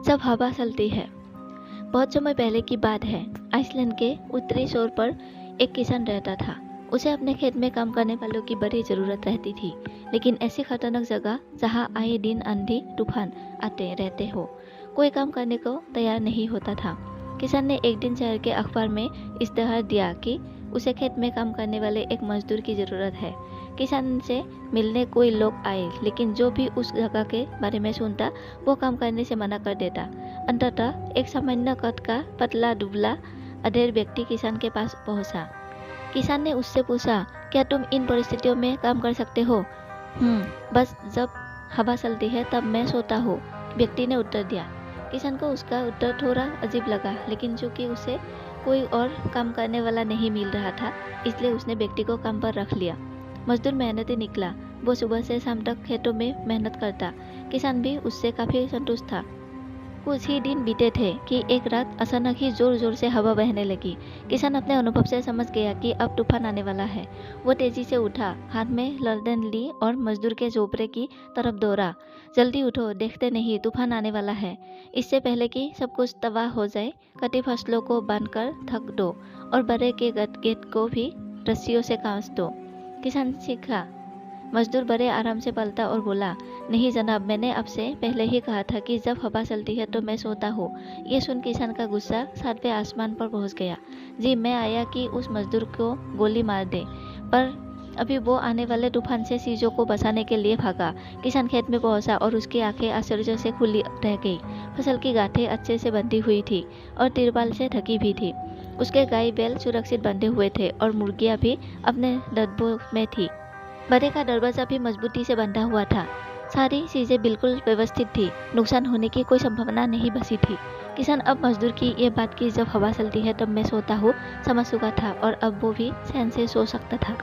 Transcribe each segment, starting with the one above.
जब हवा चलती है। बहुत समय पहले की बात है। आइसलैंड के उत्तरी छोर पर एक किसान रहता था। उसे अपने खेत में काम करने वालों की बड़ी ज़रूरत रहती थी, लेकिन ऐसी खतरनाक जगह जहाँ आए दिन आंधी तूफान आते रहते हो, कोई काम करने को तैयार नहीं होता था। किसान ने एक दिन शहर के अखबार में इश्तेहार दिया कि उसे खेत में काम करने वाले एक मजदूर की ज़रूरत है। किसान से मिलने कोई लोग आए, लेकिन जो भी उस जगह के बारे में सुनता वो काम करने से मना कर देता। अंततः एक सामान्य कद का पतला दुबला अधेड़ व्यक्ति किसान के पास पहुंचा। किसान ने उससे पूछा, क्या तुम इन परिस्थितियों में काम कर सकते हो? बस जब हवा चलती है तब मैं सोता हूँ, व्यक्ति ने उत्तर दिया। किसान को उसका उत्तर थोड़ा अजीब लगा, लेकिन चूंकि उसे कोई और काम करने वाला नहीं मिल रहा था, इसलिए उसने व्यक्ति को काम पर रख लिया। मजदूर मेहनती निकला। वो सुबह से शाम तक खेतों में मेहनत करता। किसान भी उससे काफ़ी संतुष्ट था। कुछ ही दिन बीते थे कि एक रात अचानक ही जोर जोर से हवा बहने लगी। किसान अपने अनुभव से समझ गया कि अब तूफान आने वाला है। वो तेजी से उठा, हाथ में ललटेन ली और मजदूर के झोपड़े की तरफ दौड़ा। जल्दी उठो, देखते नहीं, तूफान आने वाला है। इससे पहले कि सब कुछ तबाह हो जाए, कटी फसलों को बांधकर ढक दो और बड़े के गेट को भी रस्सियों से कांच दो। किसान सीखा। मजदूर बड़े आराम से पलटा और बोला, नहीं जनाब, मैंने आपसे पहले ही कहा था कि जब हवा चलती है तो मैं सोता हूँ। ये सुन किसान का गुस्सा सातवें आसमान पर पहुँच गया। जी, मैं आया कि उस मजदूर को गोली मार दे, पर अभी वो आने वाले तूफान से चीज़ों को बचाने के लिए भागा। किसान खेत में पहुंचा और उसकी आंखें आश्चर्य से खुली रह गई। फसल की गांठें अच्छे से बंधी हुई थी और तिरपाल से ढकी भी थी। उसके गाय बैल सुरक्षित बंधे हुए थे और मुर्गियां भी अपने डब्बों में थी। बड़े का दरवाजा भी मजबूती से बंधा हुआ था। सारी चीजें बिल्कुल व्यवस्थित थी। नुकसान होने की कोई संभावना नहीं बची थी। किसान अब मजदूर की ये बात की जब हवा चलती है तब मैं सोता हूँ समझ चुका था और अब वो भी चैन से सो सकता था।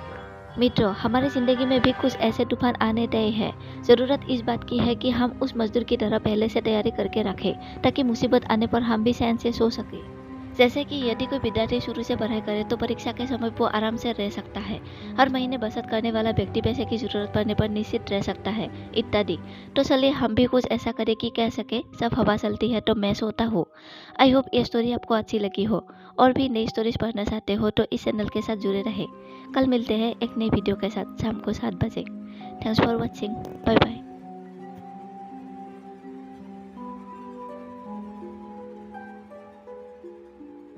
मित्रों, हमारी जिंदगी में भी कुछ ऐसे तूफान आने तय है। जरूरत इस बात की है कि हम उस मजदूर की तरह पहले से तैयारी करके रखें, ताकि मुसीबत आने पर हम भी चैन से सो सकें। जैसे कि यदि कोई विद्यार्थी शुरू से पढ़ाई करे तो परीक्षा के समय वो आराम से रह सकता है। हर महीने बचत करने वाला व्यक्ति पैसे की जरूरत पड़ने पर निश्चित रह सकता है, इत्यादि। तो चलिए हम भी कुछ ऐसा करें कि कह सके, जब हवा चलती है तो मैं सोता हूँ। आई होप ये स्टोरी आपको अच्छी लगी हो। और भी नई स्टोरीज पढ़ना चाहते हो तो इस चैनल के साथ जुड़े रहे। कल मिलते हैं एक नई वीडियो के साथ शाम को 7 बजे। Thanks for watching. Bye bye.